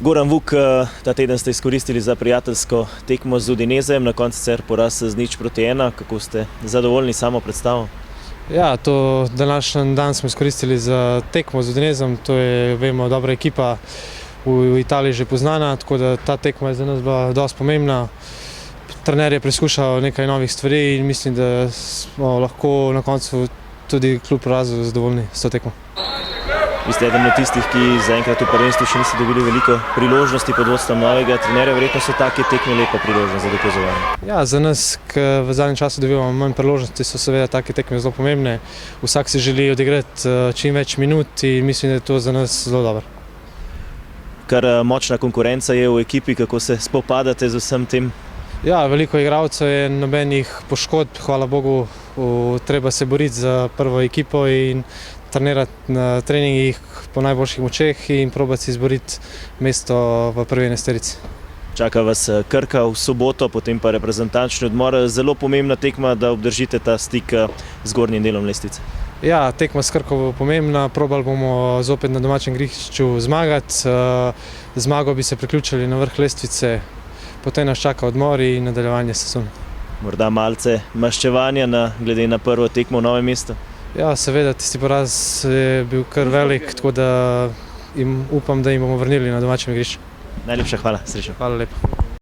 Goran Vuk, ta teden ste izkoristili za prijateljsko tekmo z Udinezem, na koncu sicer poraz z 0:1. Kako ste zadovoljni samo predstavo? Ja, to današnji dan smo izkoristili za tekmo z Udinezem. To je, vemo, dobra ekipa v Italiji že poznana, tako da ta tekma je za nas bila dosti pomembna. Trener je preizkušal nekaj novih stvari in mislim, da smo lahko na koncu tudi kljub porazu zadovoljni s to tekmo. Vi ste eden od tistih, ki zaenkrat v prvenstvu še niso dobili veliko priložnosti pod vodstvom novega trenerja. Verjetno so take tekme lepa priložnost za dokazovanje. Ja, za nas, ki v zadnjem času dobivamo manj priložnosti, so seveda take tekme zelo pomembne. Vsak si želi odigrati čim več minut in mislim, da je to za nas zelo dobro. Kar močna konkurenca je v ekipi, kako se spopadate z vsem tem? Ja, veliko igralcev je, nobenih poškodb, hvala Bogu. Treba se boriti za prvo ekipo in trenirati na treningih po najboljših močeh in probati si izboriti mesto v prvi enajsterici. Čaka vas Krka v soboto, potem pa reprezentančni odmor. Zelo pomembna tekma, da obdržite ta stik z zgornjim delom lestvice. Ja, tekma s Krko bo pomembna. Probali bomo zopet na domačem igrišču zmagati. Zmago bi se priključili na vrh lestvice, potem nas čaka odmor in nadaljevanje sezone. Morda malce maščevanja glede na prvo tekmo v Novem mestu? Ja, seveda, tisti poraz je bil kar velik, tako da upam, da jim bomo vrnili na domačem igrišču. Najlepša hvala, srečno. Hvala lepa.